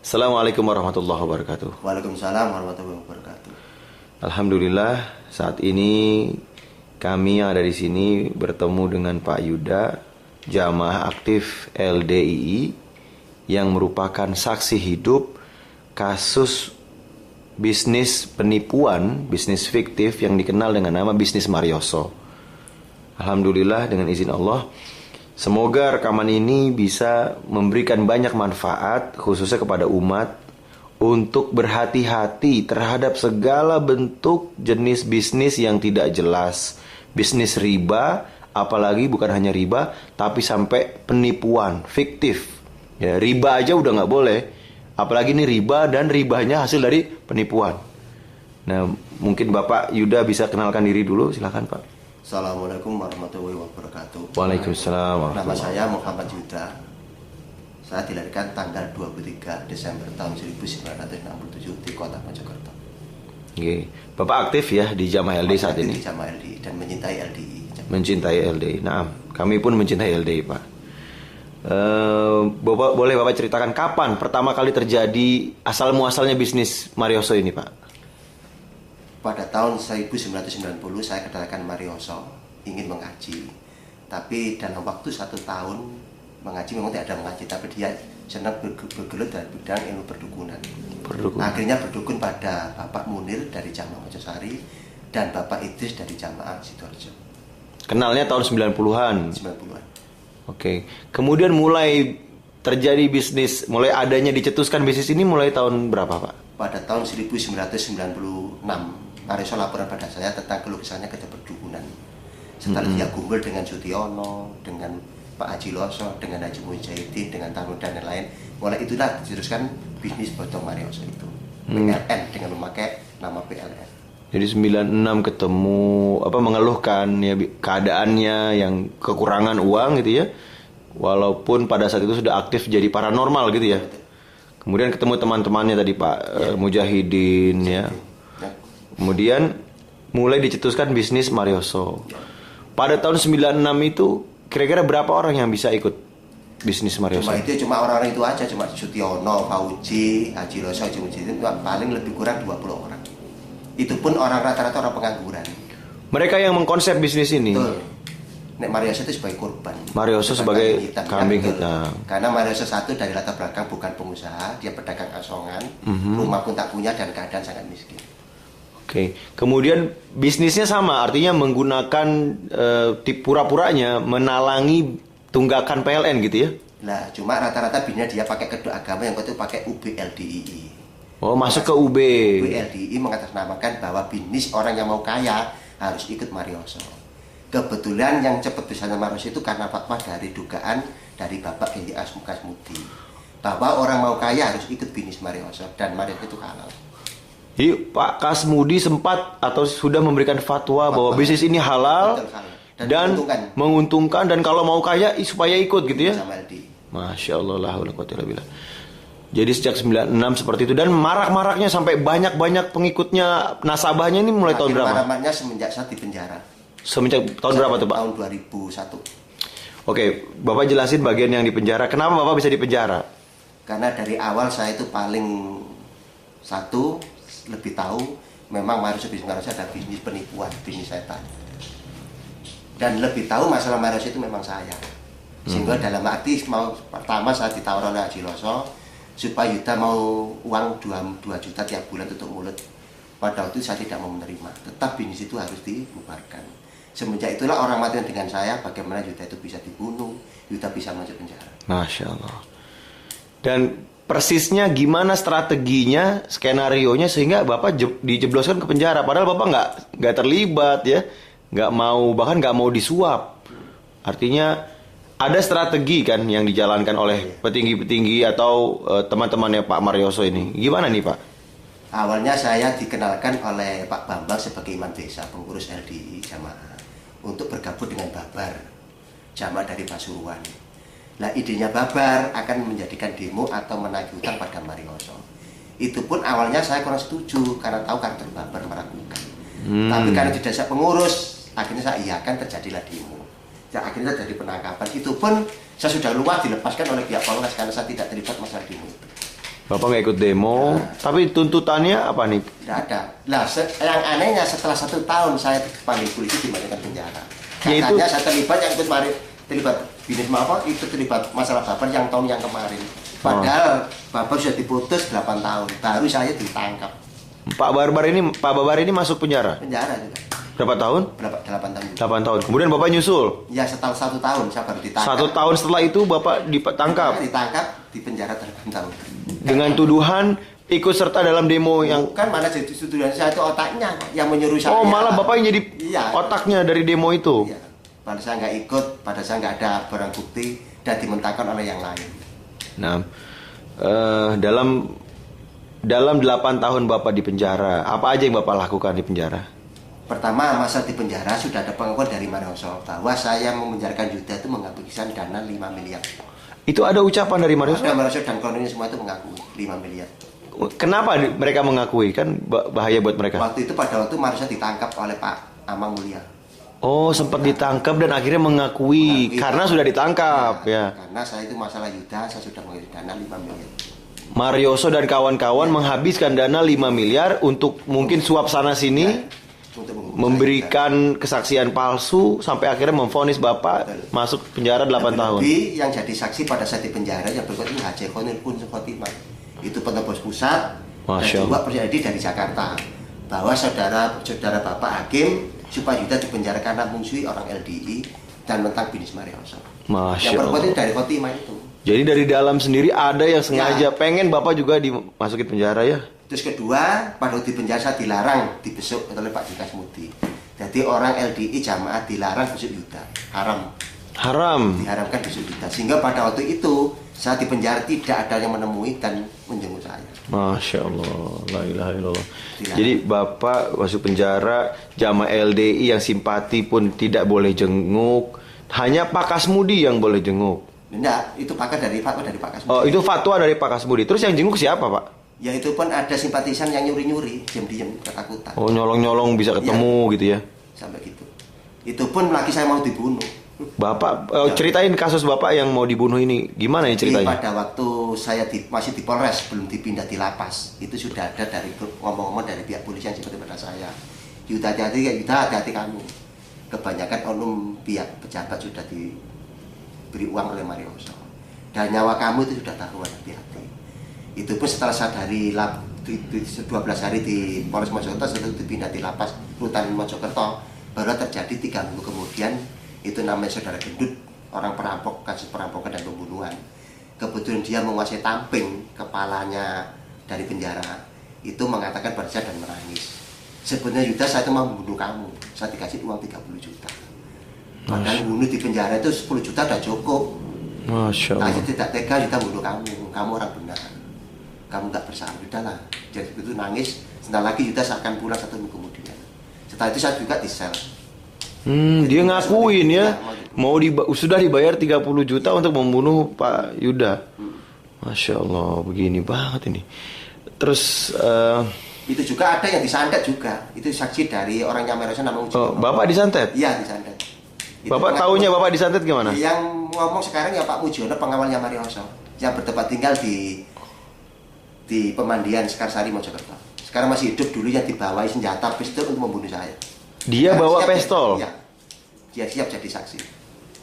Assalamualaikum warahmatullahi wabarakatuh. Waalaikumsalam warahmatullahi wabarakatuh. Alhamdulillah saat ini kami yang ada di sini bertemu dengan Pak Yuda, jamaah aktif LDII yang merupakan saksi hidup kasus bisnis penipuan, bisnis fiktif yang dikenal dengan nama bisnis Marioso. Alhamdulillah dengan izin Allah, semoga rekaman ini bisa memberikan banyak manfaat khususnya kepada umat untuk berhati-hati terhadap segala bentuk jenis bisnis yang tidak jelas. Bisnis riba, apalagi bukan hanya riba, tapi sampai penipuan, fiktif. Ya, riba aja udah nggak boleh, apalagi ini riba dan ribanya hasil dari penipuan. Nah, mungkin Bapak Yuda bisa kenalkan diri dulu, silakan Pak. Assalamualaikum warahmatullahi wabarakatuh. Waalaikumsalam. Nama saya Muhammad Yuda. Saya dilahirkan tanggal 23 Desember tahun 1967 di kota Mojokerto. Oke. Bapak aktif ya di Jamaah LDI saat ini? Di Jamaah LDI dan mencintai LDI. Mencintai LDI. Nah, kami pun mencintai LDI, Pak. Boleh Bapak ceritakan kapan pertama kali terjadi asal muasalnya bisnis Marioso ini, Pak? Pada tahun 1990 saya kedatangan Marioso ingin mengaji. Tapi dalam waktu 1 tahun mengaji memang tidak ada mengaji, tapi dia senang bergelut dalam bidang ilmu perdukunan. Akhirnya berdukun pada Bapak Munir dari Jamaah Mojosari dan Bapak Idris dari Jamaah Sidoarjo. Kenalnya tahun 90-an. 90-an. Oke. Kemudian mulai terjadi bisnis, mulai adanya dicetuskan bisnis ini mulai tahun berapa, Pak? Pada tahun 1996, Marioso laporan pada saya tentang keluh kesahnya kerja perdukunan. Setelah dia kumpul dengan Sutiono, dengan Pak Haji Loso, dengan Haji Mujahidin, dengan Tarun dan lain-lain. Mulai itulah diteruskan bisnis bodong Marioso itu. PLN dengan memakai nama PLN. Jadi 96 ketemu mengeluhkan ya keadaannya yang kekurangan uang gitu ya. Walaupun pada saat itu sudah aktif jadi paranormal gitu ya. Kemudian ketemu teman-temannya tadi Pak Mujahidin ya. Kemudian mulai dicetuskan bisnis Marioso. Pada tahun 96 itu kira-kira berapa orang yang bisa ikut bisnis Marioso? Cuma orang-orang itu aja, cuma Sutiono, Fauji, Haji Loso, Haji Mujahidin, paling lebih kurang 20 orang. Itu pun orang rata-rata orang pengangguran. Mereka yang mengkonsep bisnis ini. Betul. Nek Marioso itu sebagai korban. Marioso sebagai kambing hitam. Karena Marioso satu dari latar belakang bukan pengusaha, dia pedagang asongan, rumah pun tak punya dan keadaan sangat miskin. Oke. Kemudian bisnisnya sama, artinya menggunakan pura-puranya menalangi tunggakan PLN gitu ya? Nah, cuma rata-rata bisnisnya dia pakai kedua agama yang itu pakai UBLDII. Oh, masuk ke UB. UBLDII mengatasnamakan bahwa bisnis orang yang mau kaya harus ikut Marioso. Kebetulan yang cepat bisa Marioso itu karena fatwa dari dugaan dari Bapak Kiai Kasmudi bahwa orang mau kaya harus ikut bisnis Marioso dan Marioso itu halal. Jadi Pak Kasmudi sempat atau sudah memberikan fatwa bahwa bisnis ini halal dan menguntungkan dan kalau mau kaya supaya ikut gitu ya. Masya Allah, la haula quwwata illa billah. Jadi sejak 96 seperti itu dan marak-maraknya sampai banyak-banyak pengikutnya, nasabahnya ini mulai tahun berapa? Maraknya semenjak saya di penjara. Semenjak tahun berapa tuh Pak? Tahun 2001. Oke, Bapak jelasin bagian yang di penjara. Kenapa Bapak bisa di penjara? Karena dari awal saya itu paling lebih tahu memang Marioso ada bisnis penipuan, bisnis setan. Dan lebih tahu masalah Marioso itu memang saya. Sehingga dalam arti pertama saya ditawar oleh Haji Loso supaya Yuda mau uang 2 juta tiap bulan tutup mulut. Pada waktu itu saya tidak mau menerima. Tetap bisnis itu harus dibubarkan. Semenjak itulah orang mati dengan saya, bagaimana Yuda itu bisa dibunuh, Yuda bisa masuk penjara. Masya Allah. Dan persisnya gimana strateginya, skenarionya sehingga Bapak dijebloskan ke penjara. Padahal Bapak nggak terlibat ya, bahkan nggak mau disuap. Artinya ada strategi kan yang dijalankan oleh petinggi-petinggi atau teman-temannya Pak Marioso ini. Gimana nih Pak? Awalnya saya dikenalkan oleh Pak Bambang sebagai imam desa, pengurus LDI Jamaah, untuk bergabung dengan Babar, Jamaah dari Pasuruan. Nah, idenya Babar akan menjadikan demo atau menagih hutang pada Marioso. Itu pun awalnya saya kurang setuju karena tahu karakter Babar meragukan. Tapi karena tidak saya pengurus, akhirnya saya iakan, terjadilah demo. Ya, akhirnya terjadi penangkapan. Itu pun saya sudah luar dilepaskan oleh pihak Polres karena saya tidak terlibat masalah demo itu. Bapak nggak ikut demo, tapi tuntutannya apa nih? Tidak ada. Nah, yang anehnya setelah 1 tahun saya dipanggil polisi dimasukkan penjara. Yaitu- Katanya saya terlibat yang ikut terlibat bisnis apa itu terlibat masalah Bapak yang tahun yang kemarin. Padahal Bapak sudah diputus 8 tahun, baru saya ditangkap. Pak Babar ini masuk penjara. Penjara juga. Berapa tahun? 8 tahun. 8 tahun. Kemudian Bapak nyusul. Ya setelah 1 tahun saya baru ditangkap. 1 tahun setelah itu Bapak ditangkap Ditangkap di penjara 8 tahun. dengan tuduhan ikut serta dalam demo yang. Kan mana jadi tuduhan saya itu otaknya yang menyuruh saya. Oh, malah Bapak yang jadi Iya. otaknya dari demo itu. Iya. Pada saya nggak ikut, pada saya nggak ada barang bukti dan dimentahkan oleh yang lain. Nah, dalam 8 tahun Bapak di penjara, apa aja yang Bapak lakukan di penjara? Pertama, masa di penjara sudah ada pengakuan dari Marioso bahwa saya memenjarakan Yuda itu menghabiskan dana 5 miliar. Itu ada ucapan dari Marius? Ada Marioso dan kawan semua itu mengaku 5 miliar. Kenapa mereka mengakui? Kan bahaya buat mereka. Waktu itu pada waktu Marioso ditangkap oleh Pak Amang Mulia. Oh, sempat ditangkap dan akhirnya mengakui karena sudah ditangkap ya. Karena saya itu masalah Yuda, saya sudah mengirim dana 5 miliar. Marioso dan kawan-kawan menghabiskan dana 5 miliar untuk mungkin suap sana sini, Untuk memberikan kesaksian palsu sampai akhirnya memvonis Bapak masuk penjara 8 tahun. Lebih yang jadi saksi pada saat di penjara yang berikut ini Haji Khonil Kun Khotimah. Itu penebus pusat dan Masya juga pribadi dari Jakarta bahwa saudara Bapak Hakim supaya Yuda dipenjara karena mengusui orang LDI dan mentang bisnis Marioso. Masya Yang berikut ini Allah. dari Khotimah itu. Jadi dari dalam sendiri ada yang sengaja pengen Bapak juga dimasukin penjara ya? Terus kedua, pada waktu di penjara saya dilarang dibesuk oleh Pak Dikas Mudi. Jadi orang LDI jamaah dilarang besuk Yuda, haram. Haram. Diharamkan besuk Yuda. Sehingga pada waktu itu saya di penjara tidak ada yang menemui dan menjenguk saya. Masya Allah, la ilaha illallah. Tidak. Jadi Bapak masuk penjara, jamaah LDI yang simpati pun tidak boleh jenguk, hanya Pak Kasmudi yang boleh jenguk. Enggak, itu pakar dari Pak Kasmudi. Oh, itu fatwa dari Pak Kasmudi. Terus yang jenguk siapa, Pak? Ya itu pun ada simpatisan yang nyuri-nyuri, diam-diam ketakutan. Oh, nyolong-nyolong bisa ketemu gitu ya. Sampai gitu. Itu pun laki saya mau dibunuh. Bapak ceritain kasus Bapak yang mau dibunuh ini. Gimana ya Jadi ceritanya? pada waktu saya masih di Polres, belum dipindah di lapas, itu sudah ada dari ngomong-ngomong dari pihak polisian seperti pada saya. Yuda hati-hati kamu. Kebanyakan oknum pihak pejabat sudah diberi uang oleh Marioso. Dan nyawa kamu itu sudah taruhan, hati-hati. Itu pun setelah saya dari 12 hari di Polres Mojokerto, setelah dipindah di lapas rutan Mojokerto, baru terjadi 3 minggu kemudian. Itu namanya saudara gendut, orang perampok, kasus perampokan dan pembunuhan. Kebetulan dia menguasai tamping kepalanya dari penjara. Itu mengatakan pada saya dan menangis. Sebenarnya Yuda, saya itu mau membunuh kamu. Saya dikasih uang 30 juta. Padahal bunuh di penjara itu 10 juta udah cukup. Masya Nah, Allah. tidak tega Yuda bunuh kamu. Kamu orang benar. Kamu nggak bersalah. Udahlah. Jadi itu nangis. Sebentar lagi Yuda akan pulang 1 minggu kemudian. Setelah itu saya juga di sel. Dia ngakuin ya, sudah dibayar 30 juta untuk membunuh Pak Yuda. Masya Allah, begini banget ini. Terus Itu juga ada yang disantet juga. Itu saksi dari orang yang Marioso namanya Uji. Bapak disantet? Iya, disantet. Itu Bapak taunya Bapak disantet gimana? Yang ngomong sekarang ya Pak Mujiono, pengawalnya Marioso, yang bertempat tinggal di Pemandian Sekarsari Mojokerto. Sekarang masih hidup, dulu yang dibawa senjata pistol untuk membunuh saya. Dia bawa siap pistol? Iya. Dia siap jadi saksi.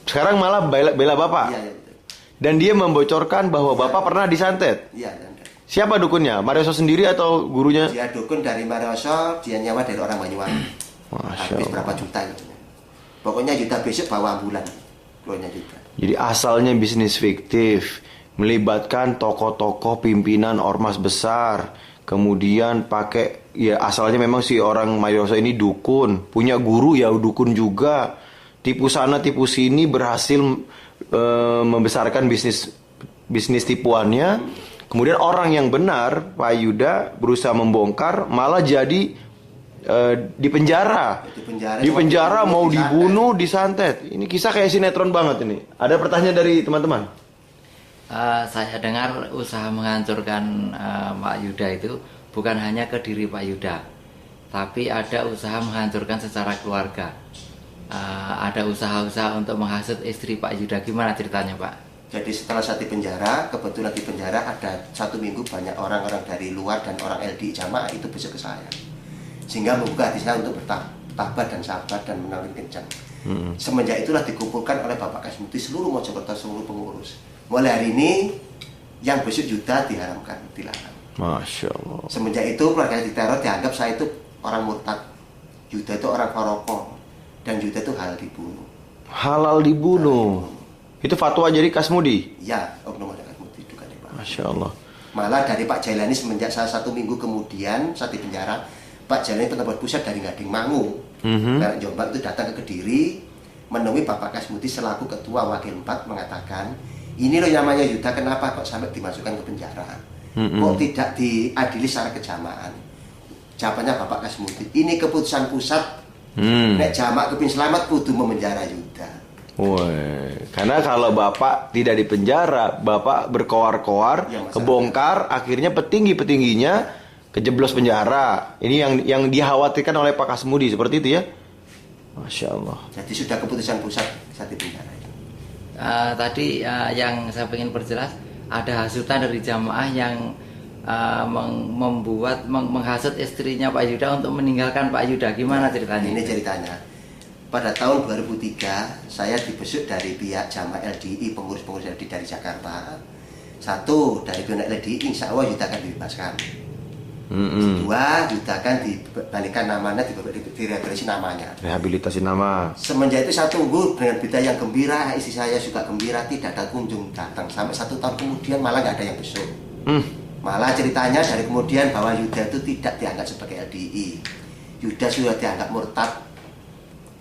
Sekarang malah bela Bapak? Iya, betul. Dan dia membocorkan bahwa Bapak pernah disantet? Iya, santet. Siapa dukunnya? Marioso sendiri atau gurunya? Dia dukun dari Marioso, dia nyawa dari orang Banyuwangi. Masya Habis Allah. berapa juta itu. Pokoknya Yuda besok bawa ambulan. Pokoknya Yuda. Jadi asalnya bisnis fiktif, melibatkan tokoh-tokoh pimpinan ormas besar, kemudian pakai ya asalnya memang si orang Marioso ini dukun, punya guru ya dukun juga, tipu sana tipu sini berhasil membesarkan bisnis tipuannya. Kemudian orang yang benar Pak Yuda berusaha membongkar, malah jadi di penjara. Di penjara mau dibunuh, disantet. Ini kisah kayak sinetron banget ini. Ada pertanyaan dari teman-teman? Saya dengar usaha menghancurkan Pak Yuda itu bukan hanya ke diri Pak Yuda, tapi ada usaha menghancurkan secara keluarga. Ada usaha-usaha untuk menghasut istri Pak Yuda. Gimana ceritanya, Pak? Jadi setelah saya di penjara, kebetulan di penjara ada 1 minggu banyak orang-orang dari luar dan orang LDI jamaah itu besok ke saya, sehingga membuka hati saya untuk bertabat dan sabar dan menawar kencang. Semenjak itulah dikumpulkan oleh Bapak Kasmuti seluruh Mojokerto, seluruh pengurus. Mulai hari ini yang besok Yuda diharamkan, dilarang. Masya Allah. Semenjak itu keluarga diteror, dianggap saya itu orang murtad, Yuda itu orang korokong, dan Yuda itu halal dibunuh. Halal dibunuh. Itu fatwa jadi Kasmudi? Ya, oknum ada Kasmuti itu kan Pak. Masya Allah. Malah dari Pak Jailani semenjak saya 1 minggu kemudian saat di penjara, Pak Jailani pejabat pusat dari Gading Mangu, karena Jombang itu datang ke Kediri, menemui Bapak Kasmuti selaku ketua wakil 4 mengatakan, ini loh namanya Yuda, kenapa kok sampai dimasukkan ke penjara? Kok tidak diadili secara kejamaan? Jawabannya Bapak Kasmuti, ini keputusan pusat. Nek jamak kepin selamat kudu memenjara Yuda. Woi, karena kalau Bapak tidak dipenjara, Bapak berkoar-koar, Ya, kebongkar, akhirnya petinggi-petingginya kejeblos penjara. Ini yang dikhawatirkan oleh Pak Kasmudi, seperti itu ya? Masya Allah. Jadi sudah keputusan pusat saat di penjara itu. Tadi yang saya ingin perjelas, ada hasutan dari jamaah yang menghasut istrinya Pak Yuda untuk meninggalkan Pak Yuda. Gimana ceritanya? Ini ceritanya. Pada tahun 2003 saya dibesuk dari pihak jamaah LDI, pengurus-pengurus LDI dari Jakarta. 1 dari pihak LDI, insya Allah Yuda akan dibebaskan. 2, Yuda akan dibalikan namanya, direhabilitasi namanya. Rehabilitasi nama. Semenjak itu saya tunggu dengan berita yang gembira, istri saya juga gembira, tidak ada kunjung datang. Sampai 1 tahun kemudian malah nggak ada yang besuk. Malah ceritanya dari kemudian bahwa Yuda itu tidak dianggap sebagai LDI. Yuda sudah dianggap murtad.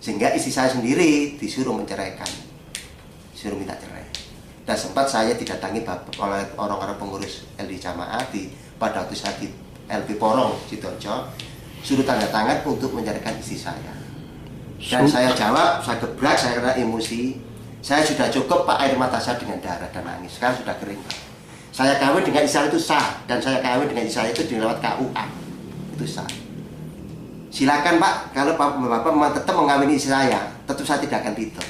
Sehingga istri saya sendiri disuruh menceraikan, disuruh minta cerai. Dan sempat saya didatangi oleh orang-orang pengurus LDI Jamaah pada waktu saya di LP Porong Sidoarjo, suruh tanda tangan untuk menceraikan istri saya. Dan saya jawab, saya gebrak, saya kena emosi. Saya sudah cukup Pak, air mata saya dengan darah dan nangis. Sekarang sudah kering Pak. Saya kawin dengan istri saya itu sah, dan saya kawin dengan istri saya itu dilewat KUA, itu sah. Silakan Pak, kalau Bapak memang tetap mengawini istri saya, tetap saya tidak akan ridho.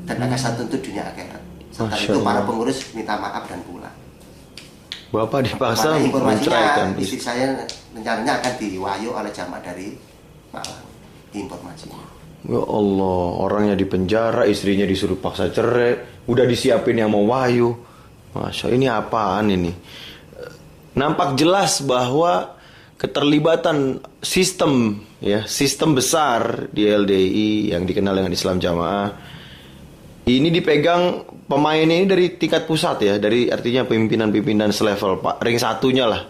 Dan akan saya tuntut dunia akhirat. Setelah itu para pengurus minta maaf dan pulang. Bapak dipaksa Mana menceraikan informasinya, istri saya rencananya akan diwayu oleh jamaah dari Malang. Informasinya. Ya Allah, orangnya di penjara, istrinya disuruh paksa cerai, udah disiapin yang mau wayu. Masya, ini apaan ini? Nampak jelas bahwa keterlibatan sistem besar di LDI yang dikenal dengan Islam Jamaah ini dipegang pemainnya ini dari tingkat pusat ya, dari artinya pimpinan-pimpinan selevel Pak, ring satunya lah.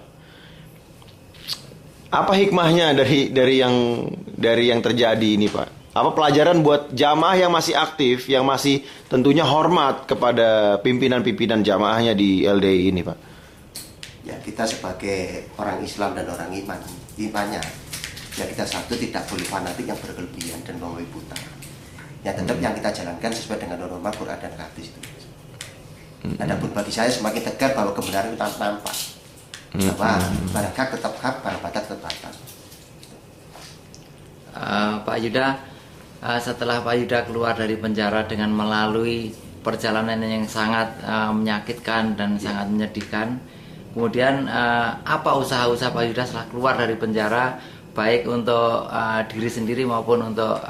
Apa hikmahnya dari yang terjadi ini Pak? Apa pelajaran buat jamaah yang masih aktif, yang masih tentunya hormat kepada pimpinan-pimpinan jamaahnya di LDI ini Pak? Ya, kita sebagai orang Islam dan orang imannya, ya kita satu tidak boleh fanatik yang berkelebihan dan melampaui buta. Ya tetap yang kita jalankan sesuai dengan norma Quran dan hadis itu. Adapun bagi saya semakin tegar bahwa kebenaran itu nampak. Bahwa barang hak tetap hak, barang batal tetap batal. Pak Yuda, setelah Pak Yuda keluar dari penjara dengan melalui perjalanan yang sangat menyakitkan dan sangat menyedihkan, kemudian apa usaha-usaha Pak Yuda setelah keluar dari penjara, baik untuk diri sendiri maupun untuk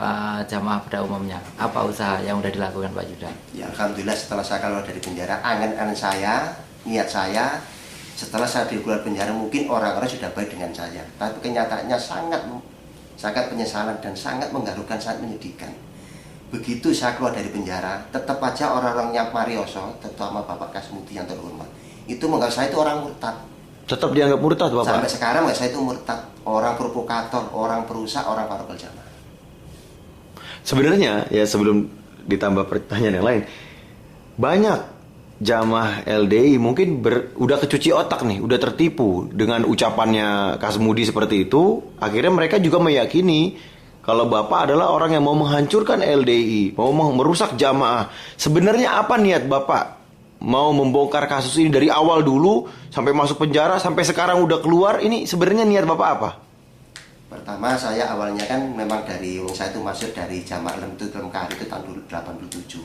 jamaah pada umumnya? Apa usaha yang sudah dilakukan Pak Yuda? Ya Alhamdulillah, setelah saya keluar dari penjara, angan-angan saya, niat saya, setelah saya keluar penjara mungkin orang-orang sudah baik dengan saya, tapi kenyataannya sangat penyesalan dan sangat mengharukan, sangat menyedihkan. Begitu saya keluar dari penjara, tetap aja orang-orang yang Marioso, terutama Bapak Kasmuti yang terhormat, itu menganggap saya itu orang murtad. Tetap dianggap murtad Bapak? Sampai sekarang menganggap saya itu murtad, orang provokator, orang perusak, orang parokal jamaah. Sebenarnya ya, sebelum ditambah pertanyaan yang lain, banyak jamaah LDI mungkin udah kecuci otak nih, udah tertipu dengan ucapannya Kasmudi seperti itu. Akhirnya mereka juga meyakini kalau Bapak adalah orang yang mau menghancurkan LDI, mau merusak jamaah. Sebenarnya apa niat Bapak mau membongkar kasus ini dari awal dulu sampai masuk penjara sampai sekarang udah keluar? Ini sebenarnya niat Bapak apa? Pertama, saya awalnya kan memang dari saya itu masuk dari jamaah Lemkari itu tahun 87.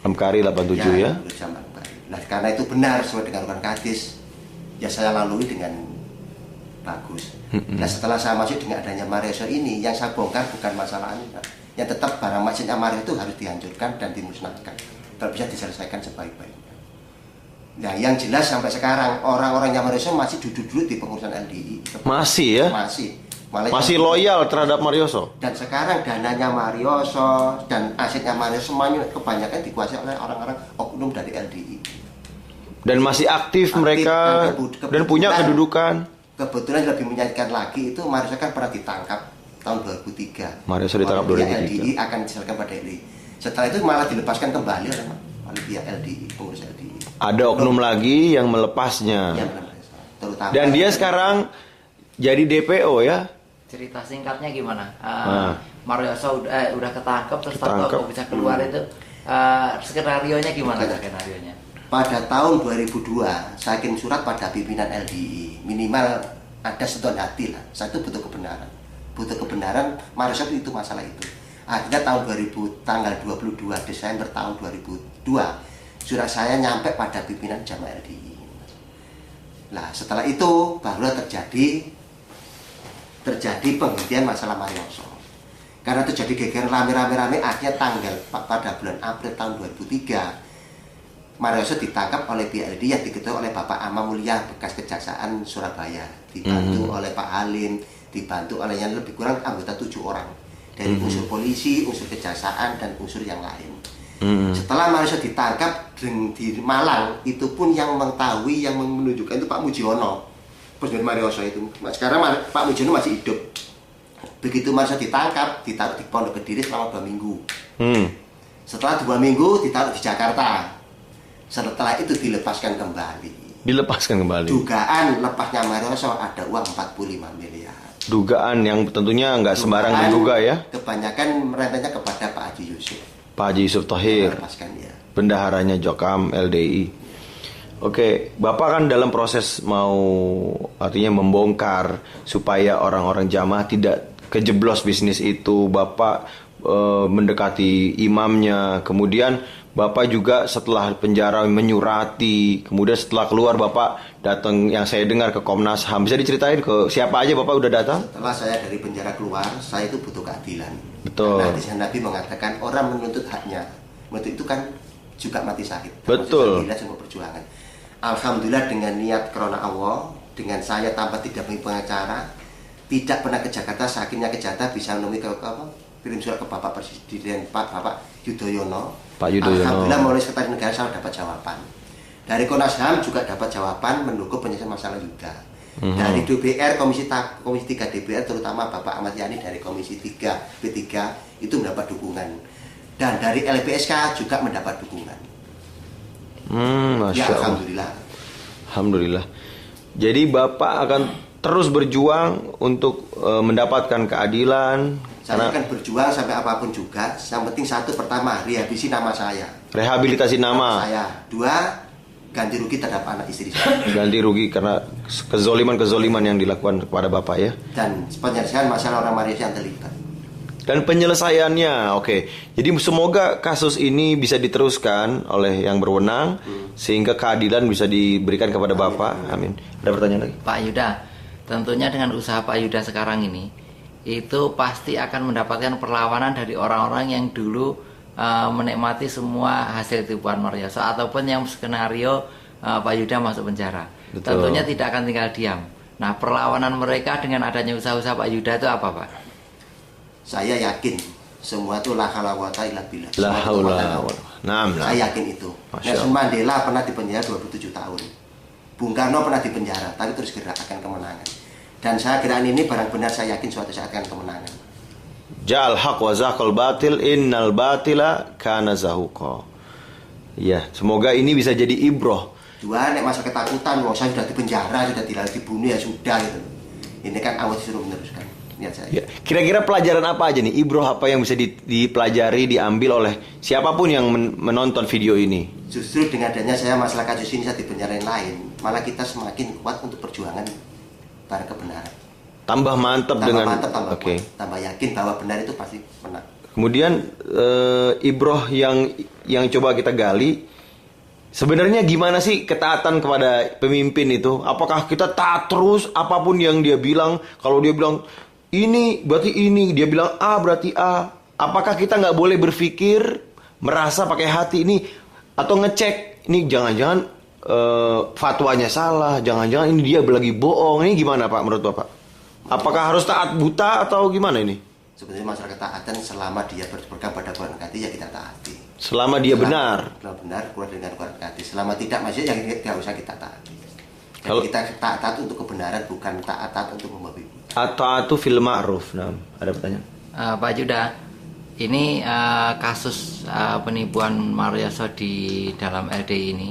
Lemkari 87 ya? Jamaah Lemkari. Nah, karena itu benar sesuai dengan Rukan Kadis, ya saya lalui dengan bagus. Nah, setelah saya masuk dengan adanya Marioso ini, yang saya bongkar bukan masalahnya, yang tetap barang masjidnya Mario itu harus dihancurkan dan dimusnahkan, kalau bisa diselesaikan sebaik-baiknya. Nah, yang jelas sampai sekarang orang-orangnya Marioso masih duduk-duduk di pengurusan LDI. Masih ya? Masih Loyal terhadap Marioso. Dan sekarang dananya Marioso dan asetnya Marioso semuanya kebanyakan dikuasai oleh orang-orang oknum dari LDI. Dan masih aktif mereka dan punya kedudukan. Kebetulan lebih menyakitkan lagi itu Marioso kan pernah ditangkap tahun 2003. Marioso ditangkap 2003. LDI akan diserahkan pada LDI. Setelah itu malah dilepaskan kembali oleh pihak LDI, pengurus LDI. Ada oknum lagi yang melepasnya. Ya, terutama. Dan dia sekarang jadi DPO ya. Cerita singkatnya gimana? Marioso udah ketangkep terus kok bisa keluar itu skenario-nya gimana skenario-nya? Pada tahun 2002 saya kirim surat pada pimpinan LDI, minimal ada sentuhan hati lah. Saya itu butuh kebenaran Marioso itu masalah itu. Akhirnya tahun 2000 tanggal 22 Desember tahun 2002 surat saya nyampe pada pimpinan Jamaah LDI. Nah, setelah itu baru terjadi penghentian masalah Marioso. Karena terjadi geger rame-rame akhirnya pada bulan April tahun 2003 Marioso ditangkap oleh pihak LDI yang diketuai oleh Bapak Ama Mulia bekas Kejaksaan Surabaya, dibantu oleh Pak Halim, dibantu oleh yang lebih kurang anggota 7 orang dari unsur polisi, unsur kejaksaan dan unsur yang lain. Setelah Marioso ditangkap di Malang, itu pun yang mengetahui, yang menunjukkan itu Pak Mujiono, Presiden Marioso itu. Sekarang Pak Mujiono masih hidup. Begitu Marioso ditangkap, ditaruh di Pondok Kediri selama 2 minggu. Setelah 2 minggu ditaruh di Jakarta. Setelah itu dilepaskan kembali. Dugaan lepasnya Marioso ada uang 45 miliar. Dugaan yang tentunya nggak sembarang menduga ya. Kebanyakan merentanya kepada Pak Haji Yusuf. Pak Haji Yusuf Thohir, bendaharanya Jokam LDI. Oke, Bapak kan dalam proses artinya membongkar supaya orang-orang jamaah tidak kejeblos bisnis itu. Bapak mendekati imamnya, kemudian Bapak juga setelah penjara menyurati, kemudian setelah keluar Bapak datang, yang saya dengar, ke Komnas HAM. Bisa diceritain ke siapa aja Bapak udah datang? Setelah saya dari penjara keluar, saya itu butuh keadilan. Betul. Karena hadis Nabi mengatakan orang menuntut haknya, menuntut itu kan juga mati syahid. Betul. Semua perjuangan. Alhamdulillah dengan niat karena Allah, dengan saya tanpa tidak punya pengacara, tidak pernah ke Jakarta, sakitnya ke Jakarta bisa menemui kirim surat ke Bapak Presiden Bapak Yudhoyono. Pak Yudhoyono. Alhamdulillah melalui Sekretariat Negara saya dapat jawaban. Dari Komnas HAM juga dapat jawaban mendukung penyelesaian masalah Yuda. Dari DPR Komisi 3 DPR terutama Bapak Ahmad Yani dari Komisi 3 P3 itu mendapat dukungan. Dan dari LPSK juga mendapat dukungan. Masya Allah. Alhamdulillah. Jadi Bapak akan terus berjuang untuk mendapatkan keadilan. Saya akan berjuang sampai apapun juga. Yang penting satu, pertama, rehabilitasi nama saya. Rehabilitasi nama saya. 2, ganti rugi terhadap anak istri saya. Ganti rugi karena kezoliman yang dilakukan kepada Bapak ya. Dan penyelesaian masalah orang Marioso yang terlibat. Dan penyelesaiannya, oke. Jadi semoga kasus ini bisa diteruskan oleh yang berwenang sehingga keadilan bisa diberikan kepada Bapak. Amin. Ada pertanyaan lagi? Pak Yuda, tentunya dengan usaha Pak Yuda sekarang ini, itu pasti akan mendapatkan perlawanan dari orang-orang yang dulu menikmati semua hasil tipuan Marioso ataupun yang skenario Pak Yuda masuk penjara. Betul. Tentunya tidak akan tinggal diam. Nah, perlawanan mereka dengan adanya usaha-usaha Pak Yuda itu apa, Pak? Saya yakin semua itu la haula wa quwata illa billah. Saya yakin itu. Nelson Mandela pernah dipenjara 27 tahun. Bung Karno pernah dipenjara, tapi terus gerak akan kemenangan. Dan saya kira ini barang benar, saya yakin suatu saat akan kemenangan. Ja'al haq wa zaqal batil innal batila kana zahuqa. Ya, semoga ini bisa jadi ibroh. 2, nek masa ketakutan, wong saya sudah dipenjara, sudah dibunuh, ya sudah gitu. Ini kan Allah disuruh meneruskan. Niat saya. Ya, kira-kira pelajaran apa aja nih, ibroh apa yang bisa dipelajari, diambil oleh siapapun yang menonton video ini? Justru dengan adanya saya masalah kasus ini saya dipenjarain lain, malah kita semakin kuat untuk perjuangan para kebenaran. Tambah mantap dengan tambah yakin bahwa benar itu pasti benar. Kemudian ibroh yang coba kita gali, Sebenarnya gimana sih ketaatan kepada pemimpin itu? Apakah kita taat terus apapun yang dia bilang? Kalau dia bilang ini berarti ini, dia bilang A berarti A. Apakah kita nggak boleh berpikir, merasa pakai hati ini, atau ngecek ini jangan-jangan fatwanya salah, jangan-jangan ini dia lagi bohong? Ini gimana Pak menurut Bapak? Apakah harus taat buta atau gimana ini? Sebenarnya masalah ketaatan selama dia berpegang pada Quran dan hadis ya kita taati. Selama dia benar. Kalau benar keluar dengan Quran dan hadis. Selama tidak masih ya tidak usah kita taati. Jadi Kalau kita taat untuk kebenaran, bukan taat untuk membabi buta. atau fil ma'ruf. Nah, ada pertanyaan? Pak Yuda, ini kasus penipuan Marioso di dalam LDI ini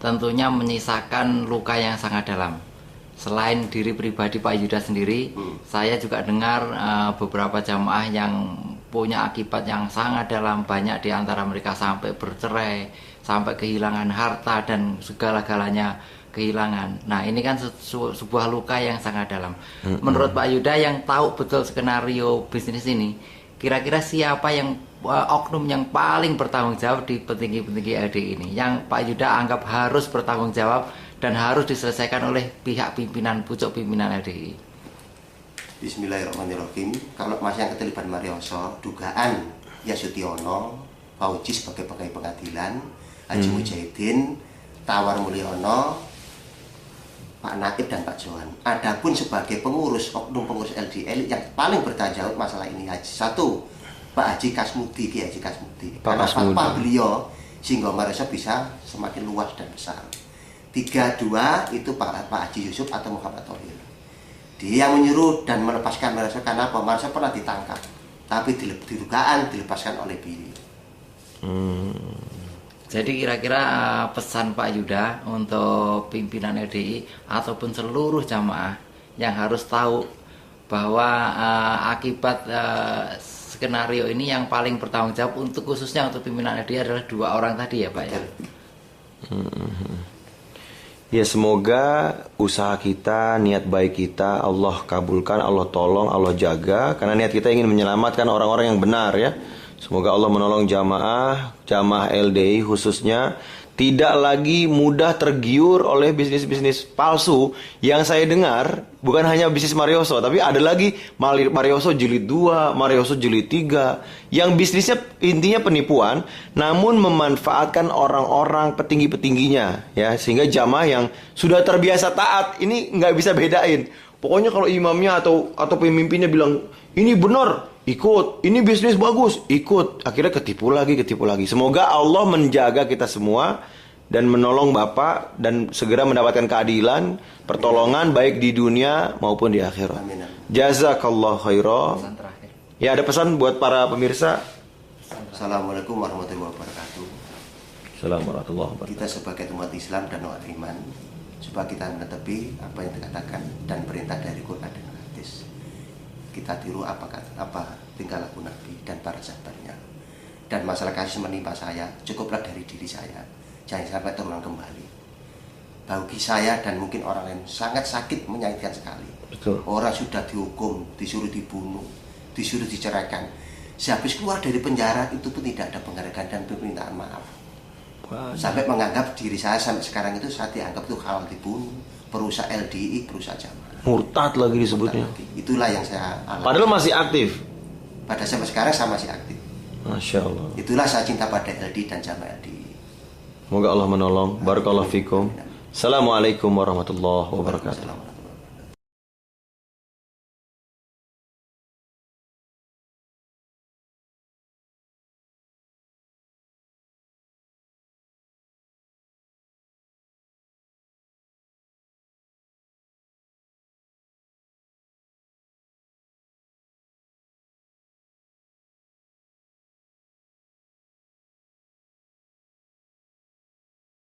tentunya menyisakan luka yang sangat dalam. Selain diri pribadi Pak Yuda sendiri, saya juga dengar beberapa jamaah yang punya akibat yang sangat dalam. Banyak di antara mereka sampai bercerai, sampai kehilangan harta dan segala-galanya kehilangan. Nah, ini kan sebuah luka yang sangat dalam. Menurut Pak Yuda yang tahu betul skenario bisnis ini, kira-kira siapa yang oknum yang paling bertanggung jawab di petinggi-petinggi LDI ini, yang Pak Yuda anggap harus bertanggung jawab dan harus diselesaikan oleh pihak pimpinan, pucuk pimpinan LDI? Bismillahirrahmanirrahim. Kalau masih yang keterlibatan Marioso, dugaan Yasutiono, Fauji sebagai pegawai pengadilan, Haji Mujahidin, Tawar Mulyono, Pak Nakib dan Pak Johan. Adapun sebagai pengurus, oknum pengurus LDI yang paling bertanggung jawab masalah ini satu, Pak Haji Kasmudi, Kiai Haji Kasmudi. Karena tanpa beliau, sehingga Marioso bisa semakin luas dan besar. 3-2 itu Pak Haji Yusuf atau Muhammad Thohir. Dia yang menyuruh dan melepaskan Marioso karena apa? Marioso pernah ditangkap, tapi didugaan dilepaskan oleh beliau. Jadi kira-kira pesan Pak Yuda untuk pimpinan LDI ataupun seluruh jamaah yang harus tahu bahwa akibat skenario ini yang paling bertanggung jawab untuk khususnya untuk pimpinan LDI adalah 2 orang tadi ya Pak ya. Ya, semoga usaha kita, niat baik kita Allah kabulkan, Allah tolong, Allah jaga. Karena niat kita ingin menyelamatkan orang-orang yang benar ya. Semoga Allah menolong jamaah LDI khususnya tidak lagi mudah tergiur oleh bisnis-bisnis palsu. Yang saya dengar bukan hanya bisnis Marioso, tapi ada lagi Marioso jilid 2, Marioso jilid 3, yang bisnisnya intinya penipuan, namun memanfaatkan orang-orang petinggi-petingginya ya, sehingga jamaah yang sudah terbiasa taat ini nggak bisa bedain. Pokoknya kalau imamnya atau pemimpinnya bilang ini benar, ikut, ini bisnis bagus, ikut. Akhirnya ketipu lagi. Semoga Allah menjaga kita semua dan menolong Bapak dan segera mendapatkan keadilan, pertolongan baik di dunia maupun di akhirat. Amin. Jazakallah khairan. Pesan terakhir. Ya, ada pesan buat para pemirsa. Assalamualaikum warahmatullahi wabarakatuh. Assalamualaikum warahmatullahi wabarakatuh. Kita sebagai umat Islam dan umat iman, supaya kita menetepi apa yang dikatakan dan perintah dari Quran dan hadis. Kita tiru apa tingkah laku Nabi dan para sahabatnya. Dan masalah kasus menimpa saya, cukuplah dari diri saya, jangan sampai terulang kembali. Bagi saya dan mungkin orang lain sangat sakit, menyakitkan sekali. Betul. Orang sudah dihukum, disuruh dibunuh, disuruh diceraikan, sehabis keluar dari penjara itu pun tidak ada penghargaan dan permintaan maaf. Sampai menganggap diri saya sampai sekarang itu saya dianggap itu halal dibunuh, perusahaan LDI, perusahaan jamaah. Murtad lagi disebutnya. Itulah yang saya alami. Padahal masih aktif. Pada sampai sekarang saya masih aktif. Masya Allah. Itulah saya cinta pada LDI dan jamaah LDI. Semoga Allah menolong. Barakallahu fikum. Assalamualaikum warahmatullahi wabarakatuh.